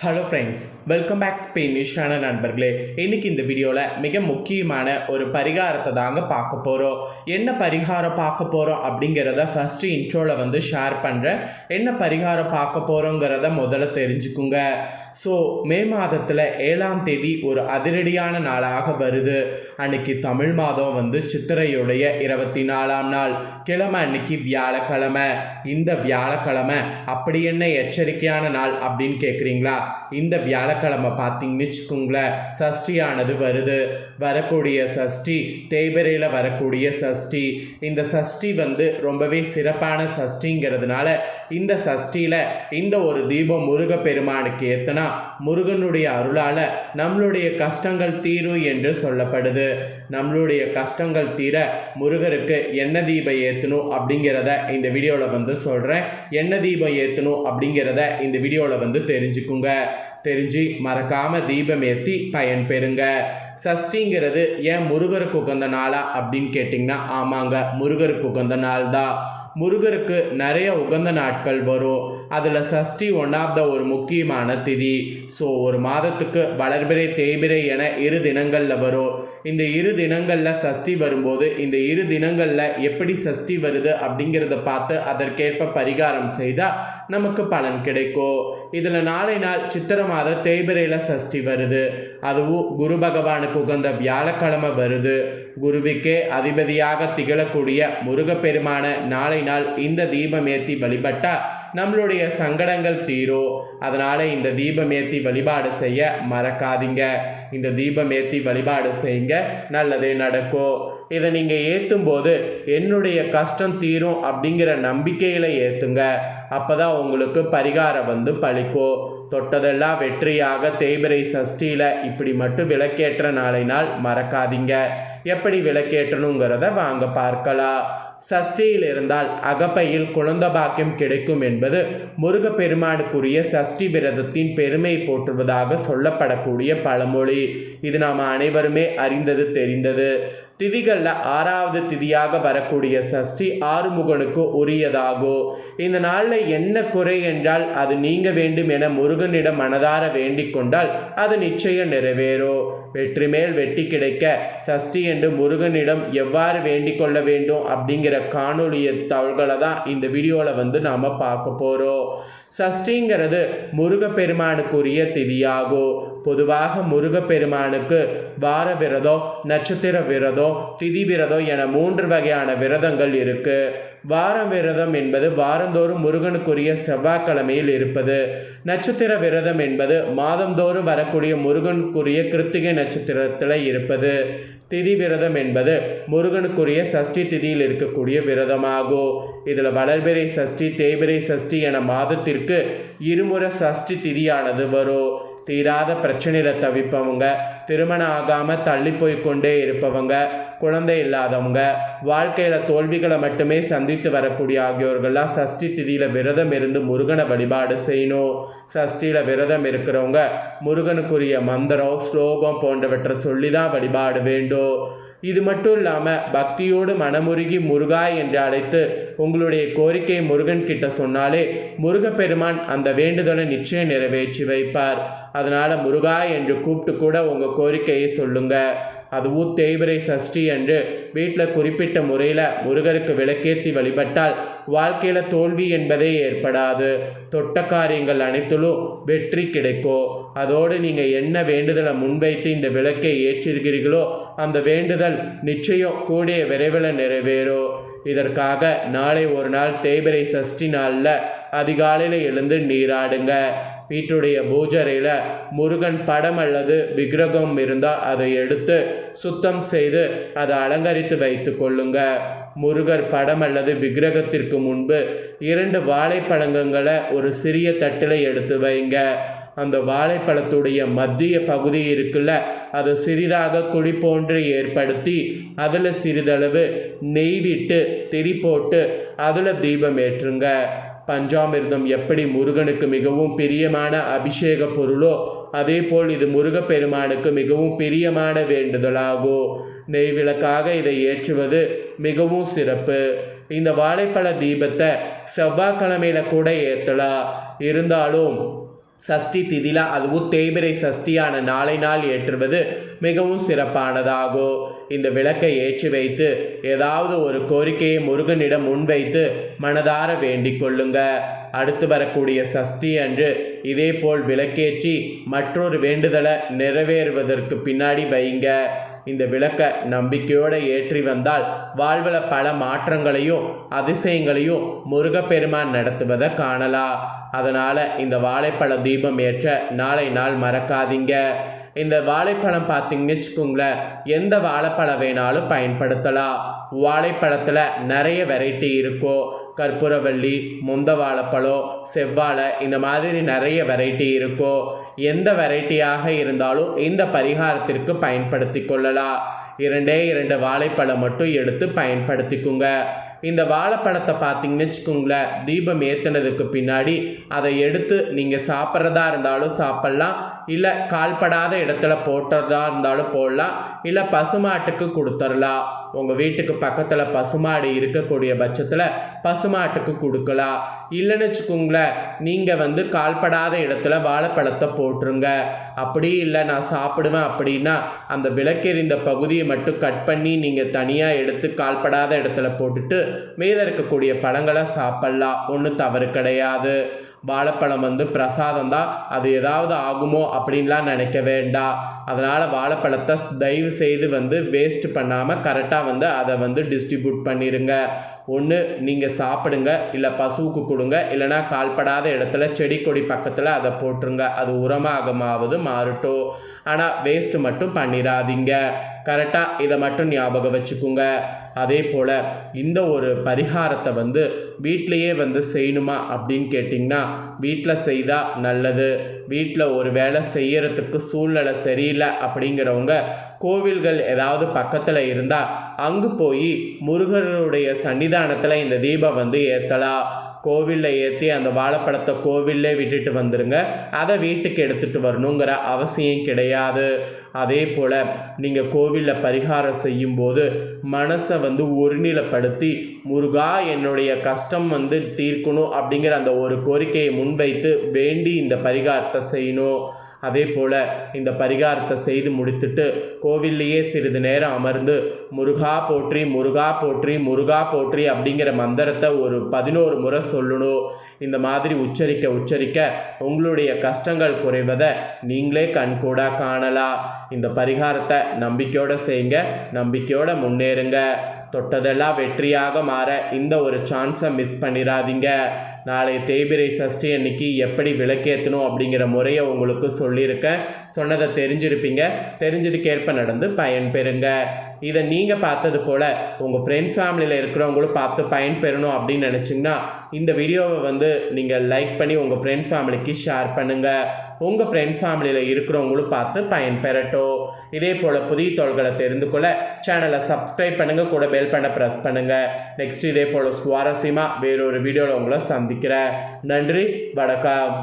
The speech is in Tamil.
ஹலோ ஃப்ரெண்ட்ஸ், வெல்கம் பேக் ஸ்பெயினிஷான நண்பர்களே. இன்றைக்கி இந்த வீடியோவில் மிக முக்கியமான ஒரு பரிகாரத்தை தாங்க பார்க்க போகிறோம். என்ன பரிகாரம் பார்க்க போகிறோம் அப்படிங்கிறத ஃபஸ்ட்டு இன்ட்ரோவில் ஷேர் பண்ணுறேன். என்ன பரிகாரம் பார்க்க போகிறோங்கிறத முதல்ல தெரிஞ்சுக்குங்க. ஸோ மே மாதத்தில் 7ஆம் தேதி ஒரு அதிரடியான நாளாக வருது. அன்னைக்கு தமிழ் மாதம் சித்திரையுடைய 24ஆம் நாள், கிழமை அன்னைக்கு வியாழக்கிழமை. இந்த வியாழக்கிழமை அப்படி என்ன எச்சரிக்கையான நாள் அப்படின்னு கேட்குறீங்களா? இந்த வியாழக்கிழமை பார்த்தீங்கன்னு வச்சுக்கோங்களேன், சஷ்டியானது வருது. வரக்கூடிய சஷ்டி தேய்பிறையில் வரக்கூடிய சஷ்டி. இந்த சஷ்டி ரொம்பவே சிறப்பான சஷ்டிங்கிறதுனால இந்த சஷ்டியில் இந்த ஒரு தீபம் முருகப்பெருமானுக்கு ஏற்றினா முருகனுடைய அருளால் நம்மளுடைய கஷ்டங்கள் தீரும் என்று சொல்லப்படுது. நம்மளுடைய கஷ்டங்கள் தீர முருகருக்கு எண்ணெய் தீபம் ஏற்றணும் அப்படிங்கிறத இந்த வீடியோவில் சொல்கிறேன். எண்ணெய் தீபம் ஏற்றணும் அப்படிங்கிறத இந்த வீடியோவில் தெரிஞ்சுக்குங்க. தெரிஞ்சு மறக்காமல் தீபம் ஏற்றி பயன் பெறுங்க. சஷ்டிங்கிறது ஏன் முருகருக்கு உகந்த நாளா அப்படின்னு கேட்டிங்கன்னா, ஆமாங்க, முருகருக்கு உகந்த நாள் தான். முருகருக்கு நிறைய உகந்த நாட்கள் வரும். அதில் சஷ்டி ஒன் ஆஃப் த ஒரு முக்கியமான திதி. ஸோ ஒரு மாதத்துக்கு வளர்பிறை தேய்பிறை என 2 தினங்களில் வரும். இந்த 2 தினங்களில் சஷ்டி வரும்போது இந்த 2 தினங்களில் எப்படி சஷ்டி வருது அப்படிங்கிறத பார்த்து அதற்கேற்ப பரிகாரம் செய்தால் நமக்கு பலன் கிடைக்கும். இதில் நாளை நாள் சித்திரை மாத தேய்பிறையில் சஷ்டி வருது. அதுவும் குரு பகவானுக்கு உகந்த வியாழக்கிழமை வருது. குருவிக்கே அதிபதியாக திகழக்கூடிய முருகப்பெருமான நாளை நாள் இந்த தீபம் ஏற்றி வழிபட்டால் நம்மளுடைய சங்கடங்கள் தீரும். அதனால் இந்த தீபம் ஏற்றி வழிபாடு செய்ய மறக்காதீங்க. இந்த தீபம் ஏற்றி வழிபாடு செய்யுங்க, நல்லதே நடக்கும். இதை நீங்கள் ஏற்றும் போது என்னுடைய கஷ்டம் தீரும் அப்படிங்கிற நம்பிக்கையில் ஏற்றுங்க. அப்போ தான் உங்களுக்கு பரிகாரம் பலிக்கும். தொட்டதெல்லாம் வெற்றியாக தேய்பிறை சஷ்டியில் இப்படி மட்டும் விளக்கேற்ற நாளை நாள் மறக்காதீங்க. எப்படி விளக்கேற்றணுங்கிறத வாங்க பார்க்கலாம். சஷ்டியில் இருந்தால் அகப்பையில் குழந்தை பாக்கியம் கிடைக்கும் என்பது முருகப்பெருமானுக்குரிய சஷ்டி விரதத்தின் பெருமை போற்றுவதாக சொல்லப்படக்கூடிய பழமொழி. இது நாம் அனைவருமே அறிந்தது தெரிந்தது. திதிகளில் 6வது திதியாக வரக்கூடிய சஷ்டி ஆறுமுகனுக்கு உரியதாகும். இந்த நாளில் என்ன குறை என்றால் அது நீங்க வேண்டும் என முருகனிடம் மனதார வேண்டிக் கொண்டால் அது நிச்சயம் நிறைவேறும். வெற்றி மேல் வெற்றி கிடைக்க சஷ்டி என்று முருகனிடம் எவ்வாறு வேண்டிக் கொள்ள வேண்டும் அப்படிங்கிற காணொலிய தகவல்களை தான் இந்த வீடியோவில் நாம் பார்க்க போகிறோம். சஷ்டிங்கிறது முருகப்பெருமானுக்குரிய திதியாகும். பொதுவாக முருகப்பெருமானுக்கு வார விரதம், நட்சத்திர விரதம், திதி விரதம் என 3 வகையான விரதங்கள் இருக்கு. வார விரதம் என்பது வாரந்தோறும் முருகனுக்குரிய செவ்வாய்க்கிழமையில் இருப்பது. நட்சத்திர விரதம் என்பது மாதந்தோறும் வரக்கூடிய முருகனுக்குரிய கிருத்திகை நட்சத்திரத்தில் இருப்பது. திதி விரதம் என்பது முருகனுக்குரிய சஷ்டி திதியில் இருக்கக்கூடிய விரதமாகும். இதில் வளர்பிறை சஷ்டி, தேய்பிறை சஷ்டி என மாதத்திற்கு 2 முறை சஷ்டி திதியானது வரும். தீராத பிரச்சனையில் தவிப்பவங்க, திருமணம் ஆகாமல் தள்ளி போய்கொண்டே இருப்பவங்க, குழந்தை இல்லாதவங்க, வாழ்க்கையில் தோல்விகளை மட்டுமே சந்தித்து வரக்கூடிய ஆகியோர்கள்லாம் சஷ்டி திதியில் விரதம் இருந்து முருகனை வழிபாடு செய்யணும். சஷ்டியில் விரதம் இருக்கிறவங்க முருகனுக்குரிய மந்திரம், ஸ்லோகம் போன்றவற்றை சொல்லி தான் வழிபாடு வேண்டும். இது மட்டும் இல்லாமல் பக்தியோடு மனமுருகி முருகா என்று அழைத்து உங்களுடைய கோரிக்கை முருகன் கிட்ட சொன்னாலே முருகப்பெருமான் அந்த வேண்டுதலை நிச்சயம் நிறைவேற்றி வைப்பார். அதனால் முருகா என்று கூப்பிட்டு கூட உங்கள் கோரிக்கையை சொல்லுங்கள். அதுவும் தேய்பிறை சஷ்டி என்று வீட்டில் குறிப்பிட்ட முறையில் முருகருக்கு விளக்கேற்றி வழிபட்டால் வாழ்க்கையில் தோல்வி என்பதே ஏற்படாது. தொட்ட காரியங்கள் அனைத்திலும் வெற்றி கிடைக்கும். அதோடு நீங்கள் என்ன வேண்டுதலை முன்வைத்து இந்த விளக்கை ஏற்றிருக்கிறீர்களோ அந்த வேண்டுதல் நிச்சயம் கூடிய விரைவில் நிறைவேறும். இதற்காக நாளை ஒரு நாள் தேய்பிறை சஷ்டி நாளில் அதிகாலையில் எழுந்து நீராடுங்க. வீட்டுடைய பூஜரையில் முருகன் படம் அல்லது விக்கிரகம் இருந்தால் அதை எடுத்து சுத்தம் செய்து அதை அலங்கரித்து வைத்து கொள்ளுங்க. முருகர் படம் அல்லது விக்கிரகத்திற்கு முன்பு 2 வாழைப்பழங்களை ஒரு சிறிய தட்டில் எடுத்து வைங்க. அந்த வாழைப்பழத்துடைய மத்திய பகுதி இருக்குல்ல, அதை சிறிதாக குழி போன்று ஏற்படுத்தி அதில் சிறிதளவு நெய் விட்டு திரி போட்டு அதில் தீபம் ஏற்றுங்க. பஞ்சாமிர்தம் எப்படி முருகனுக்கு மிகவும் பிரியமான அபிஷேக பொருளோ அதே போல் இது முருகப்பெருமானுக்கு மிகவும் பிரியமான வேண்டுதலாகும். நெய் விளக்காக இதை ஏற்றுவது மிகவும் சிறப்பு. இந்த வாழைப்பழ தீபத்தை செவ்வாய்க்கிழமையில கூட ஏற்றலாம். இருந்தாலும் சஷ்டி திதியில் அதுவும் தேய்பிறை சஷ்டியான நாள் ஏற்றுவது மிகவும் சிறப்பானதாகும். இந்த விளக்கை ஏற்றி வைத்து ஏதாவது ஒரு கோரிக்கையை முருகனிடம் முன்வைத்து மனதார வேண்டிக் கொள்ளுங்க. அடுத்து வரக்கூடிய சஷ்டி அன்று இதேபோல் விளக்கேற்றி மற்றொரு வேண்டுதலை நிறைவேறுவதற்கு பின்னாடி வைங்க. இந்த விளக்கை நம்பிக்கையோடு ஏற்றி வந்தால் வாழ்வில் பல மாற்றங்களையும் அதிசயங்களையும் முருகப்பெருமான் நடத்துவதை காணலாம். அதனால் இந்த வாழைப்பழ தீபம் ஏற்ற நாளை நாள் மறக்காதீங்க. இந்த வாழைப்பழம் பார்த்தீங்கன்னு வச்சுக்கோங்களேன், எந்த வாழைப்பழம் வேணாலும் பயன்படுத்தலாம். வாழைப்பழத்தில் நிறைய வெரைட்டி இருக்கும். கற்பூரவள்ளி, முந்த வாழைப்பழம், செவ்வாழை, இந்த மாதிரி நிறைய வெரைட்டி இருக்கும். எந்த வெரைட்டியாக இருந்தாலும் இந்த பரிகாரத்திற்கு பயன்படுத்தி கொள்ளலாம். 2 வாழைப்பழம் மட்டும் எடுத்து பயன்படுத்திக்குங்க. இந்த வாழைப்பழத்தை பார்த்தீங்கன்னு வச்சுக்கோங்களேன், தீபம் ஏற்றினதுக்கு பின்னாடி அதை எடுத்து நீங்கள் சாப்பிட்றதா இருந்தாலும் சாப்பிட்லாம், இல்லை கால்படாத இடத்துல போட்டுறதா இருந்தாலும் போடலாம், இல்லை பசுமாட்டுக்கு கொடுத்துடலாம். உங்கள் வீட்டுக்கு பக்கத்தில் பசுமாடு இருக்கக்கூடிய பட்சத்தில் பசுமாட்டுக்கு கொடுக்கலாம். இல்லைன்னு வச்சுக்கோங்களேன், நீங்கள் கால்படாத இடத்துல வாழைப்பழத்தை போட்டுருங்க. அப்படி இல்லை நான் சாப்பிடுவேன் அப்படின்னா அந்த விளக்கெறிந்த பகுதியை மட்டும் கட் பண்ணி நீங்கள் தனியாக எடுத்து கால்படாத இடத்துல போட்டுட்டு மீத இருக்கக்கூடிய பழங்களை சாப்பிட்லாம். ஒன்றும் தவறு கிடையாது. வாழைப்பழம் பிரசாதம் தான், அது ஏதாவது ஆகுமோ அப்படின்லாம் நினைக்க வேண்டாம். அதனால் வாழைப்பழத்தை தயவு செய்து வேஸ்ட் பண்ணாமல் கரெக்டாக அதை டிஸ்ட்ரிபியூட் பண்ணிடுங்க. ஒன்று நீங்கள் சாப்பிடுங்க, இல்லை பசுவுக்கு கொடுங்க, இல்லைனா கால்படாத இடத்துல செடி கொடி பக்கத்தில் அதை போட்டுருங்க. அது உரமாகமாவது மாறட்டும். ஆனால் வேஸ்ட்டு மட்டும் பண்ணிடாதீங்க. கரெக்டாக இதை மட்டும் ஞாபகம் வச்சுக்கோங்க. அதே போல் இந்த ஒரு பரிகாரத்தை வீட்டிலையே செய்யணுமா அப்படின்னு கேட்டிங்கன்னா வீட்டில் செய்தால் நல்லது. வீட்டில் ஒரு வேலை செய்யறதுக்கு சூழ்நிலை சரியில்லை அப்படிங்கிறவங்க கோவில்கள் ஏதாவது பக்கத்தில் இருந்தால் அங்கு போய் முருகனுடைய சன்னிதானத்தில் இந்த தீபம் ஏற்றலாம். கோவிலில் ஏற்றி அந்த வாழைப்பழத்தை கோவிலே விட்டுட்டு வந்துடுங்க. அதை வீட்டுக்கு எடுத்துகிட்டு வரணுங்கிற அவசியம் கிடையாது. அதே போல் நீங்கள் கோவிலில் பரிகாரம் செய்யும்போது மனசை ஒருநிலைப்படுத்தி முருகா என்னுடைய கஷ்டம் தீர்க்கணும் அப்படிங்கிற அந்த ஒரு கோரிக்கையை முன்வைத்து வேண்டி இந்த பரிகாரத்தை செய்யணும். அதே போல் இந்த பரிகாரத்தை செய்து முடித்துட்டு கோவில்லையே சிறிது நேரம் அமர்ந்து முருகா போற்றி முருகா போற்றி முருகா போற்றி அப்படிங்கிற மந்திரத்தை ஒரு 11 முறை சொல்லணும். இந்த மாதிரி உச்சரிக்க உங்களுடைய கஷ்டங்கள் குறைவதை நீங்களே கண்கூடா காணலாம். இந்த பரிகாரத்தை நம்பிக்கையோடு செய்யுங்க, நம்பிக்கையோடு முன்னேறுங்க. தொட்டதெல்லாம் வெற்றியாக மாற இந்த ஒரு சான்ஸை மிஸ் பண்ணிடாதீங்க. நாளை தேய்பிறை சஷ்டி அன்னைக்கு எப்படி விளக்கேற்றணும் அப்படிங்கிற முறையை உங்களுக்கு சொல்லியிருக்கேன். சொன்னதை தெரிஞ்சிருப்பீங்க. தெரிஞ்சதுக்கேற்ப நடந்து பயன்பெறுங்க. இதை நீங்கள் பார்த்தது போல் உங்கள் ஃப்ரெண்ட்ஸ் ஃபேமிலியில் இருக்கிறவங்களும் பார்த்து பயன்பெறணும் அப்படின்னு நினச்சிங்கன்னா இந்த வீடியோவை நீங்கள் லைக் பண்ணி உங்கள் ஃப்ரெண்ட்ஸ் ஃபேமிலிக்கு ஷேர் பண்ணுங்கள். உங்கள் ஃப்ரெண்ட்ஸ் ஃபேமிலியில் இருக்கிறவங்களும் பார்த்து பயன்பெறட்டும். இதே போல் புதிய தகவல்களை தெரிந்து கொள்ள சேனலை சப்ஸ்கிரைப் பண்ணுங்கள், கூட பெல் பண்ண ப்ரெஸ் பண்ணுங்கள். நெக்ஸ்ட் இதே போல் சுவாரஸ்யமாக வேறொரு வீடியோவில் உங்களை சந்திக்கிறேன். நன்றி, வணக்கம்.